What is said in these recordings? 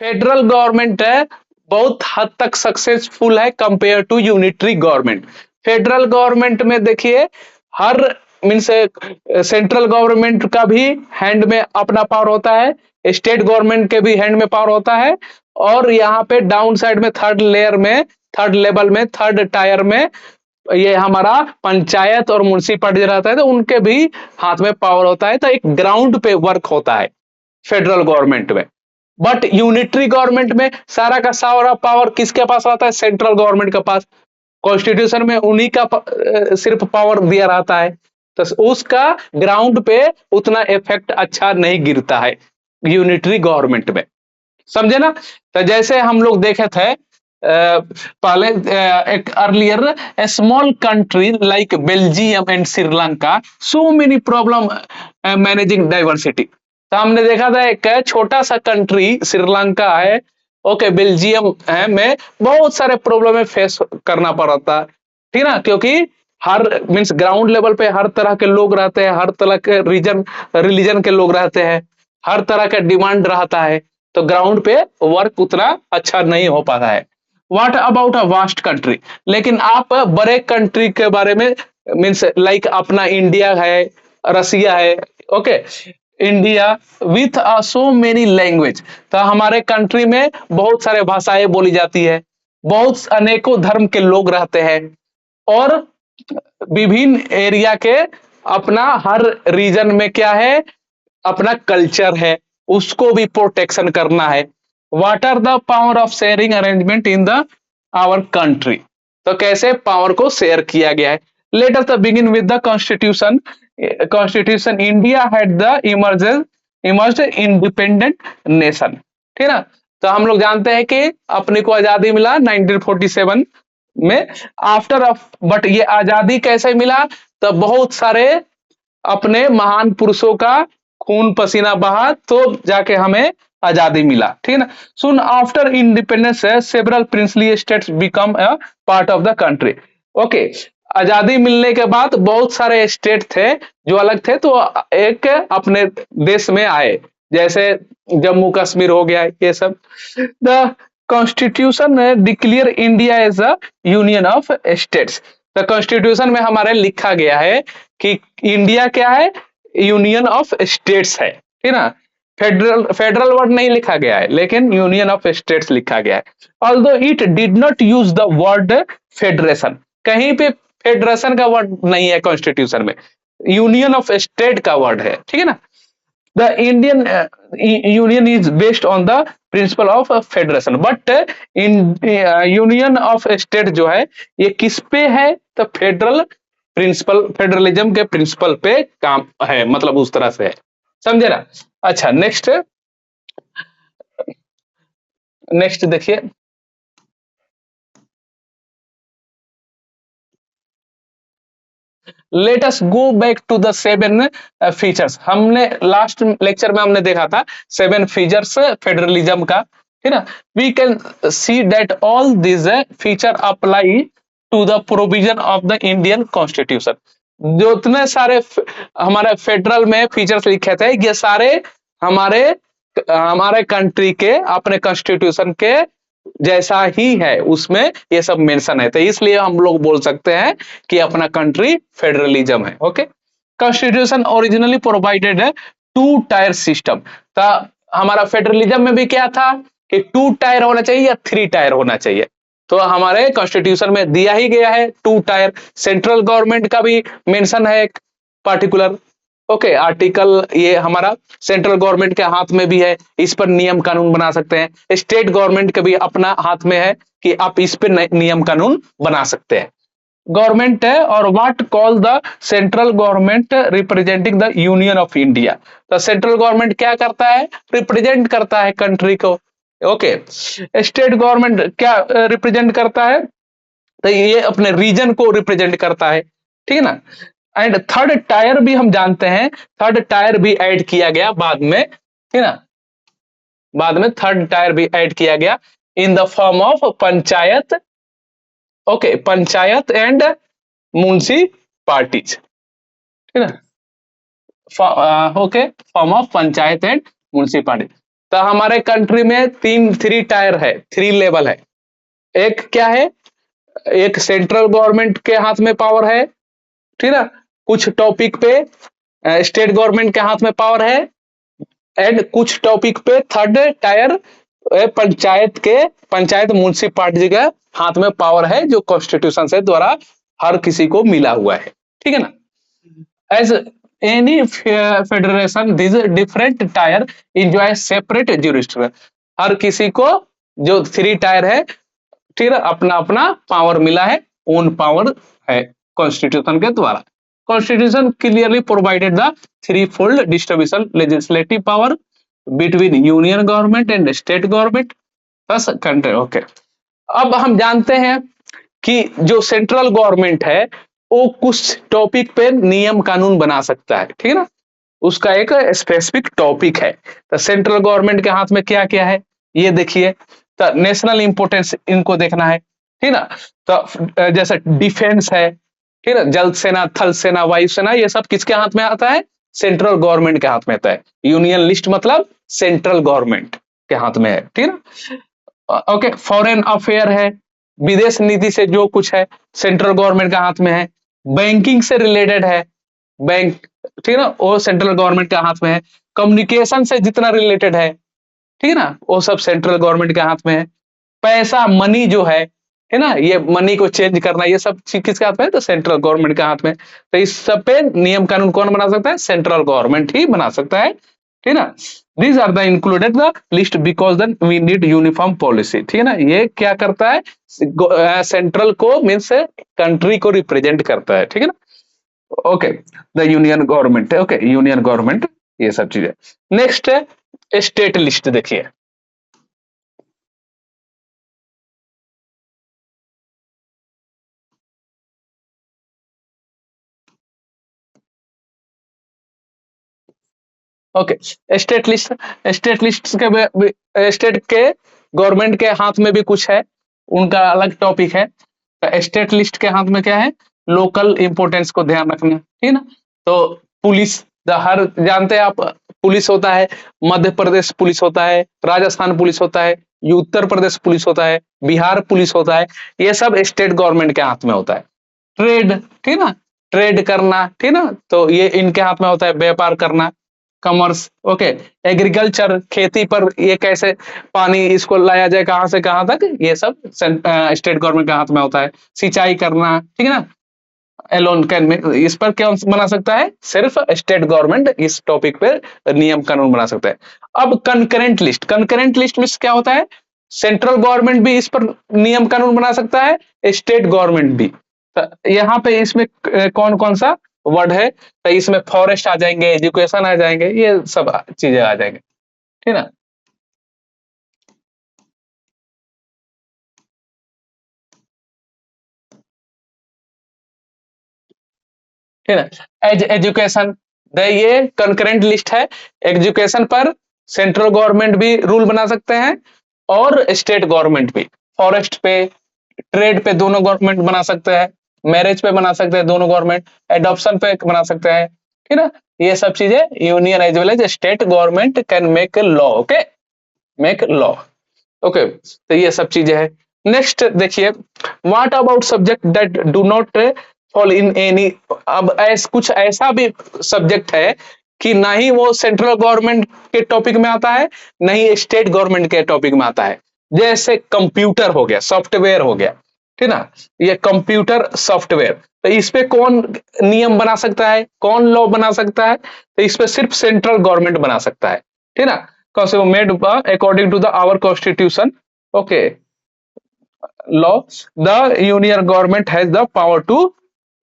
Federal government है बहुत हद तक सक्सेसफुल है compare to unitary government. Federal government में देखिए हर मीन्स सेंट्रल गवर्नमेंट का भी हैंड में अपना पावर होता है, स्टेट गवर्नमेंट के भी हैंड में पावर होता है, और यहाँ पे डाउन साइड में थर्ड लेयर में, थर्ड लेवल में, थर्ड टायर में ये हमारा पंचायत और म्युनिसिपैलिटी रहता है, तो उनके भी हाथ में पावर होता है। तो एक ग्राउंड पे वर्क होता है फेडरल गवर्नमेंट में। बट यूनिटरी गवर्नमेंट में सारा का सारा पावर किसके पास रहता है? सेंट्रल गवर्नमेंट के पास। कॉन्स्टिट्यूशन में उन्हीं का सिर्फ पावर दिया रहता है, तो उसका ग्राउंड पे उतना इफेक्ट अच्छा नहीं गिरता है यूनिटरी गवर्नमेंट में। समझे ना? तो जैसे हम लोग देखे थे पहले एक earlier small country like Belgium and Sri Lanka so many problem managing diversity. तो हमने देखा था एक छोटा सा कंट्री श्रीलंका है, ओके, बेल्जियम है, में बहुत सारे प्रॉब्लम में फेस करना पड़ा था, ठीक ना? क्योंकि हर मीन्स ग्राउंड लेवल पे हर तरह के लोग रहते हैं, हर तरह के रीजन रिलीजन के लोग रहते हैं, हर तरह का डिमांड रहता है, तो ग्राउंड पे वर्क उतना अच्छा नहीं हो पाता है। What about a vast country? लेकिन आप बड़े कंट्री के बारे में मीन्स लाइक अपना इंडिया है, रसिया है, okay, India with so many language. तो हमारे कंट्री में बहुत सारे भाषाएं बोली जाती है, बहुत अनेकों धर्म के लोग रहते हैं, और विभिन्न एरिया के अपना हर रीजन में क्या है, अपना कल्चर है, उसको भी प्रोटेक्शन करना है। What are the power of sharing arrangement in the our country? तो कैसे पावर को शेयर किया गया है? Let us begin with the constitution. Constitution, India had the emerged independent nation, ठीक है ना? तो हम लोग जानते हैं कि अपने को आजादी मिला 1947 में, आफ्टर ऑफ, बट ये आजादी कैसे मिला? तो बहुत सारे अपने महान पुरुषों का खून पसीना बहा तो जाके हमें आजादी मिला, ठीक है ना? सुन after independence several princely states become a part of the country. Okay, आजादी मिलने के बाद बहुत सारे स्टेट थे जो अलग थे, तो एक अपने देश में आए, जैसे जम्मू कश्मीर हो गया, ये सब। The constitution declare India as a union of states. The constitution में हमारे लिखा गया है कि इंडिया क्या है? यूनियन ऑफ स्टेट्स है, ठीक ना? फेडरल फेडरल वर्ड नहीं लिखा गया है, लेकिन यूनियन ऑफ स्टेट्स लिखा गया है। Although it did not use the word federation, कहीं पे फेडरेशन का वर्ड नहीं है कॉन्स्टिट्यूशन में, यूनियन ऑफ स्टेट का वर्ड है, ठीक है ना? The Indian union is based on the principle of federation, but in union of state जो है ये किस पे है? तो फेडरल प्रिंसिपल, फेडरलिज्म के प्रिंसिपल पे काम है, मतलब उस तरह से है। समझे ना? अच्छा, नेक्स्ट नेक्स्ट देखिए, let us go back to the seven features. हमने लास्ट लेक्चर में हमने देखा था सेवन फीचर्स फेडरलिज्म का, ठीक है ना? We can see that all this feature apply to the provision of the Indian constitution. जो इतने सारे हमारे फेडरल में फीचर्स लिखे थे, ये सारे हमारे हमारे कंट्री के अपने कॉन्स्टिट्यूशन के जैसा ही है, उसमें ये सब मेंशन है, तो इसलिए हम लोग बोल सकते हैं कि अपना कंट्री फेडरलिज्म है। ओके, कॉन्स्टिट्यूशन ओरिजिनली प्रोवाइडेड है टू टायर सिस्टम। तो हमारा फेडरलिज्म में भी क्या था कि टू टायर होना चाहिए या थ्री टायर होना चाहिए, तो हमारे कॉन्स्टिट्यूशन में दिया ही गया है टू टायर। सेंट्रल गवर्नमेंट का भी मेंशन है एक पार्टिकुलर, ओके, आर्टिकल, ये हमारा सेंट्रल गवर्नमेंट के हाथ में भी है, इस पर नियम कानून बना सकते हैं। स्टेट गवर्नमेंट के भी अपना हाथ में है कि आप इस पर नियम कानून बना सकते हैं। गवर्नमेंट है, और what call the central government representing the union of India. तो सेंट्रल गवर्नमेंट क्या करता है? रिप्रेजेंट करता है कंट्री को। ओके, स्टेट गवर्नमेंट क्या रिप्रेजेंट करता है? तो ये अपने रीजन को रिप्रेजेंट करता है, ठीक है ना? एंड थर्ड टायर भी हम जानते हैं, थर्ड टायर भी ऐड किया गया बाद में, ठीक है ना? बाद में थर्ड टायर भी ऐड किया गया in the form of panchayat, okay, panchayat and municipalities, ठीक है ना? Okay, form of panchayat and municipality. तो हमारे कंट्री में थ्री टायर है, थ्री लेवल है। एक क्या है, एक सेंट्रल गवर्नमेंट के हाथ में पावर है, ठीक है, कुछ टॉपिक पे स्टेट गवर्नमेंट के हाथ में पावर है, एंड कुछ टॉपिक पे थर्ड टायर पंचायत म्युनिसिपालिटी के हाथ में पावर है, जो कॉन्स्टिट्यूशन से द्वारा हर किसी को मिला हुआ है, ठीक है ना। As any federation this different tier enjoy separate jurisdiction, हर किसी को जो थ्री टायर है, ठीक है, अपना अपना पावर मिला है, ओन पावर है कॉन्स्टिट्यूशन के द्वारा। Constitution clearly provided the three fold distribution legislative power between union government and state government plus country. Okay, अब हम जानते हैं कि जो सेंट्रल गवर्नमेंट है वो कुछ टॉपिक पे नियम कानून बना सकता है, ठीक है ना, उसका एक स्पेसिफिक टॉपिक है। तो सेंट्रल गवर्नमेंट के हाथ में क्या क्या है ये देखिए, तो नेशनल इंपोर्टेंस इनको देखना है, ठीक ना। तो जैसे डिफेंस है, ठीक है, जल सेना, थल सेना, वायु सेना, ये सब किसके हाथ में आता है, सेंट्रल गवर्नमेंट के हाथ में आता है। यूनियन लिस्ट मतलब सेंट्रल गवर्नमेंट के हाथ में है, ठीक है। ओके, फॉरेन अफेयर है, विदेश नीति से जो कुछ है सेंट्रल गवर्नमेंट के हाथ में है। बैंकिंग से रिलेटेड है, बैंक, ठीक है ना, वो सेंट्रल गवर्नमेंट के हाथ में है। कम्युनिकेशन से जितना रिलेटेड है ना, वो सब सेंट्रल गवर्नमेंट के हाथ में है। पैसा, मनी जो है ना, ये मनी को चेंज करना, ये सब किसके हाथ में है, तो सेंट्रल गवर्नमेंट के हाथ में। तो इस सब पे नियम कानून कौन बना सकता है, सेंट्रल गवर्नमेंट ही बना सकता है, ठीक है ना। These are the included the list because then we need uniform policy, ठीक है ना। ये क्या करता है, सेंट्रल को मीन्स कंट्री को रिप्रेजेंट करता है, ठीक है ना। Okay, the union government, okay, union government, ये सब चीजें। नेक्स्ट है स्टेट लिस्ट, देखिए okay, state list. State list के स्टेट के गवर्नमेंट के हाथ में भी कुछ है, उनका अलग टॉपिक है। स्टेट लिस्ट के हाथ में क्या है, लोकल इंपोर्टेंस को ध्यान रखना, ठीक है ना। तो पुलिस, हर जानते हैं आप, पुलिस होता है, मध्य प्रदेश पुलिस होता है, राजस्थान पुलिस होता है, उत्तर प्रदेश पुलिस होता है, बिहार पुलिस होता है, ये सब स्टेट गवर्नमेंट के हाथ में होता है। ट्रेड, ठीक है ना, ट्रेड करना, ठीक है ना, तो ये इनके हाथ में होता है, व्यापार करना, कॉमर्स। ओके, एग्रीकल्चर, खेती पर ये कैसे पानी इसको लाया जाए, कहां से कहां तक, ये सब स्टेट गवर्नमेंट के हाथ में होता है। सिंचाई करना, ठीक है ना, एलोन कैन, इस पर क्या बना सकता है, सिर्फ स्टेट गवर्नमेंट इस टॉपिक पे नियम कानून बना सकता है। अब कंकरेंट लिस्ट, कंकरेंट लिस्ट में क्या होता है, सेंट्रल गवर्नमेंट भी इस पर नियम कानून बना सकता है, स्टेट गवर्नमेंट भी। तो यहाँ पे इसमें कौन कौन सा वर्ड है, तो इसमें फॉरेस्ट आ जाएंगे, एजुकेशन आ जाएंगे, ये सब चीजें आ जाएंगे, ठीक है ना। ठीक है, एजुकेशन, ये कंकरेंट लिस्ट है। एजुकेशन पर सेंट्रल गवर्नमेंट भी रूल बना सकते हैं और स्टेट गवर्नमेंट भी। फॉरेस्ट पे, ट्रेड पे दोनों गवर्नमेंट बना सकते हैं, मैरिज पे बना सकते हैं दोनों गवर्नमेंट, एडॉप्शन पे बना सकते हैं, ठीक है ना। ये सब चीजें union as well as state government can make law, okay, make law, okay. तो ये सब चीजें है। नेक्स्ट देखिए, what about subject that do not fall in any, अब कुछ ऐसा भी सब्जेक्ट है कि ना ही वो सेंट्रल गवर्नमेंट के टॉपिक में आता है, ना ही स्टेट गवर्नमेंट के टॉपिक में आता है। जैसे कंप्यूटर हो गया, सॉफ्टवेयर हो गया, ठीक ना, ये कंप्यूटर सॉफ्टवेयर, तो इस पे कौन नियम बना सकता है, कौन लॉ बना सकता है, तो इस पे सिर्फ सेंट्रल गवर्नमेंट बना सकता है, ठीक ना, because made according to the our constitution, okay, law, the union government has the power to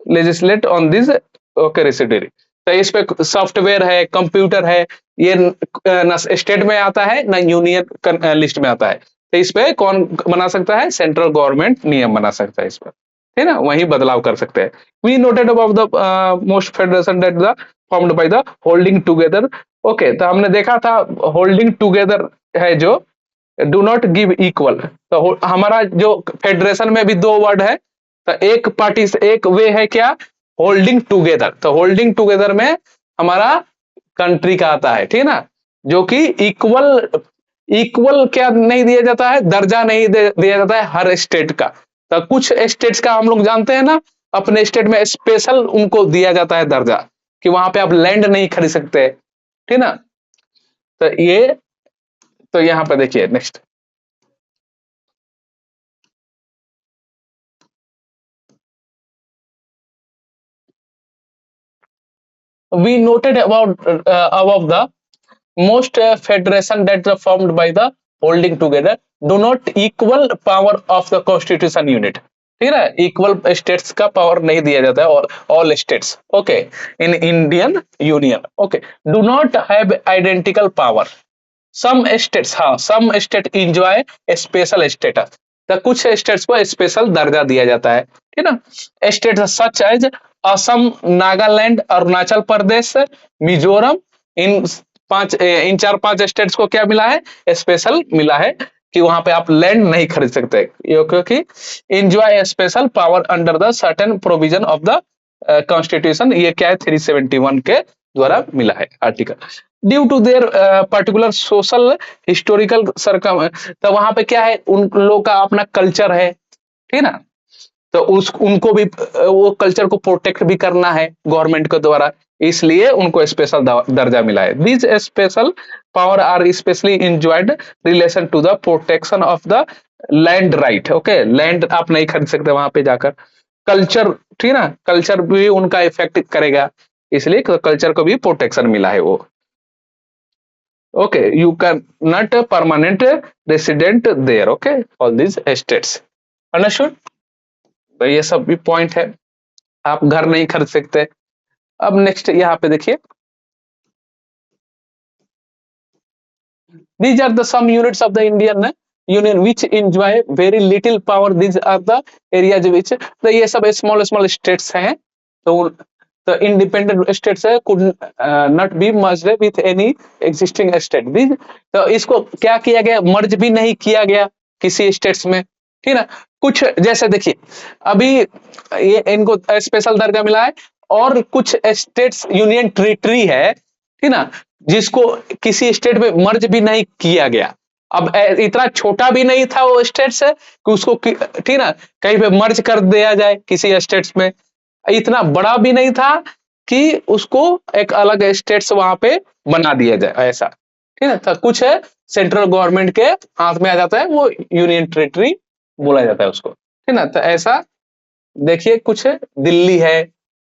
legislate on this, okay, residuary। तो इस पे सॉफ्टवेयर है, कंप्यूटर है, ये ना स्टेट में आता है ना यूनियन लिस्ट में आता है। तो इस पे कौन बना सकता है, सेंट्रल गवर्नमेंट नियम बना सकता है इस पर, ठीक है ना, वही बदलाव कर सकते हैं। We noted about the most federation that the formed by the holding together, okay. तो हमने देखा था होल्डिंग टुगेदर है जो डू नॉट गिव इक्वल, तो हमारा जो फेडरेशन में भी दो वर्ड है, तो एक पार्टी से एक वे है क्या, होल्डिंग टुगेदर। तो होल्डिंग टुगेदर में हमारा कंट्री का आता है, ठीक है ना, जो कि इक्वल इक्वल क्या नहीं दिया जाता है, दर्जा नहीं दिया जाता है हर स्टेट का। तो कुछ स्टेट्स का हम लोग जानते हैं ना, अपने स्टेट में स्पेशल उनको दिया जाता है दर्जा, कि वहां पे आप लैंड नहीं खरीद सकते, ठीक ना। तो ये, तो यहाँ पे देखिए next, we noted about above the most federation that are formed by the holding together do not equal power of the constitution unit, ठीक है, इक्वल स्टेट्स का पावर नहीं दिया जाता है, और all states, okay, in Indian union, okay, do not have identical power. Some states, हाँ, some state enjoy special status, तो कुछ स्टेट्स को स्पेशल दर्जा दिया जाता है, ठीक ना। States such as Assam, Nagaland, Arunachal Pradesh, Mizoram, इन इन चार पांच स्टेट्स को क्या मिला है, स्पेशल मिला है, कि वहां पे आप लैंड नहीं खरीद सकते, ये क्योंकि enjoy special power under the certain provision of the constitution, ये क्या है 371 के द्वारा मिला है article, due to their particular social historical circum, तो वहां पे क्या है, उन लोग का अपना कल्चर है, ठीक ना। तो उस उनको भी वो कल्चर को प्रोटेक्ट भी करना है गवर्नमेंट के द्वारा, इसलिए उनको स्पेशल दर्जा मिला है। This special power are specially enjoyed relation to the protection of the land right, okay, land आप नहीं खरीद सकते वहां पे जाकर, कल्चर, ठीक ना, कल्चर भी उनका इफेक्ट करेगा, इसलिए कल्चर को भी प्रोटेक्शन मिला है वो, okay, you can not permanent resident there, okay, all these states, understood. तो ये सब भी पॉइंट है, आप घर नहीं खरीद सकते। अब नेक्स्ट यहाँ पे देखिए, these are the some units of the Indian Union which enjoy very little power, these are the areas which, तो ये सब स्मॉल स्मॉल स्टेट्स हैं, तो इंडिपेंडेंट स्टेट्स है, could not be merged with any existing state, तो इसको क्या किया गया, मर्ज भी नहीं किया गया किसी स्टेट्स में, ठीक ना। कुछ जैसे देखिए, अभी ये इनको स्पेशल दर्जा मिला है, और कुछ स्टेट्स यूनियन टेरिटरी है, ठीक ना, जिसको किसी स्टेट में मर्ज भी नहीं किया गया। अब इतना छोटा भी नहीं था वो स्टेट से कि उसको, ठीक ना, कहीं पे मर्ज कर दिया जाए किसी स्टेट्स में, इतना बड़ा भी नहीं था कि उसको एक अलग स्टेट्स वहां पे बना दिया जाए, ऐसा, ठीक है। तो कुछ है सेंट्रल गवर्नमेंट के हाथ में आ जाता है, वो यूनियन टेरिटरी बोला जाता है उसको, ठीक ना। तो ऐसा देखिए, कुछ है, दिल्ली है,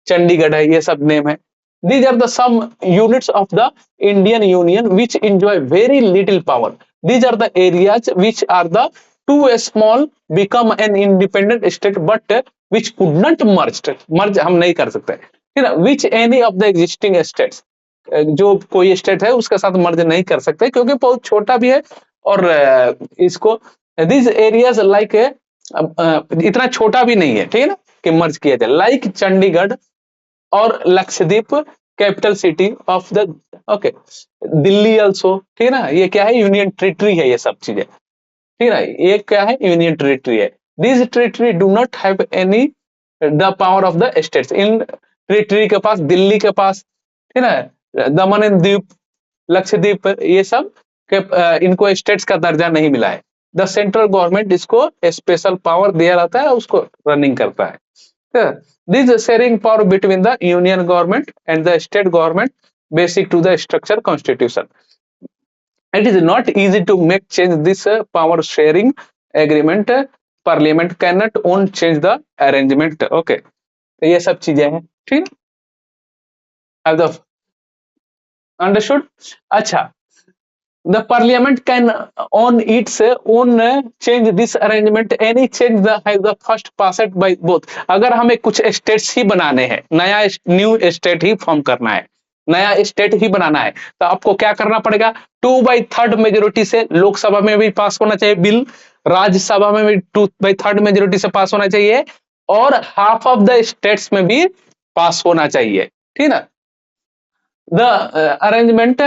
चंडीगढ़ है, ये सब नेम है। These are the some units of the Indian Union which enjoy very little power. These are the areas which are the too small become an independent state but which could not merge. Merge हम नहीं कर सकते, ठीक है। Which any of the existing states, जो कोई state है उसके साथ मर्ज नहीं कर सकते, क्योंकि बहुत छोटा भी है, और इसको these areas like इतना छोटा भी नहीं है, ठीक है ना, कि मर्ज किया जाए, लाइक चंडीगढ़ और Lakshadweep capital city of the, okay, Delhi also, ठीक है ना, ये क्या है, यूनियन टेरिटरी है, ये सब चीजें, ठीक है ना, ये क्या है, यूनियन टेरिटरी है। This territory do not have any the power of the states, in territory के पास, दिल्ली के पास, ठीक है ना, दमन एंड दीप, लक्षद्वीप, ये सब के इनको स्टेट्स का दर्जा नहीं मिला है। द सेंट्रल गवर्नमेंट इसको स्पेशल पावर दिया जाता है, उसको रनिंग करता है। This sharing power between the union government and the state government basic to the structure constitution. It is not easy to make change this power sharing agreement. Parliament cannot own change the arrangement. Okay, तो ये सब चीजें हैं, ठीक है। Have the understood? अच्छा, the parliament can on its own change this arrangement, any change the has the first passed by both। अगर हमें कुछ स्टेट्स ही बनाने हैं, नया न्यू स्टेट ही फॉर्म करना है, नया स्टेट ही बनाना है, तो आपको क्या करना पड़ेगा, 2/3 मेजोरिटी से लोकसभा में भी पास होना चाहिए बिल, राज्यसभा में भी 2/3 मेजोरिटी से पास होना चाहिए, और हाफ ऑफ द स्टेट्स में भी पास होना चाहिए, ठीक ना। The arrangement,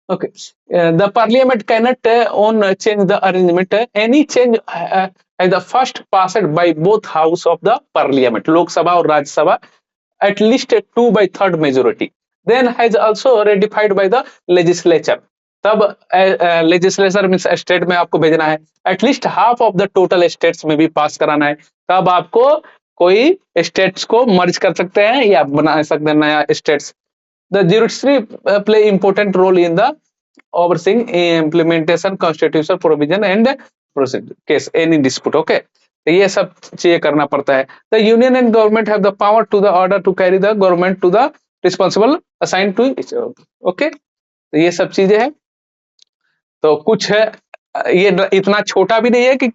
okay, the parliament cannot on change the arrangement, any change as the first passed by both house of the parliament, lok sabha और राज्य सभा, at least a 2/3 majority, then has also ratified by the legislature. तब legislature means state में आपको भेजना है, at least half of the total states में भी पास कराना है, तब आपको कोई स्टेट्स को मर्ज कर सकते हैं या बना सकते हैं नया states. The judiciary play important role in the overseeing implementation constitution provision and procedure case any dispute. Okay, तो ये सब चीजें करना पड़ता है. The union and government have the power to the order to carry the government to the responsible assign to. Okay, तो ये सब चीजें हैं. तो कुछ है, ये इतना छोटा भी नहीं है कि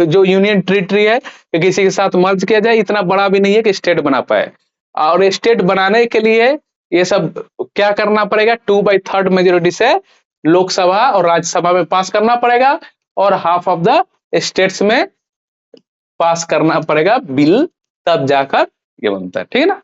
जो यूनियन टेरिटरी है कि किसी के साथ मर्ज किया जाए, इतना बड़ा भी नहीं है कि स्टेट बना पाए. और स्टेट बनाने के लिए ये सब क्या करना पड़ेगा, 2/3 मेजोरिटी से लोकसभा और राज्यसभा में पास करना पड़ेगा और हाफ ऑफ द स्टेट्स में पास करना पड़ेगा बिल, तब जाकर ये बनता है. ठीक है ना.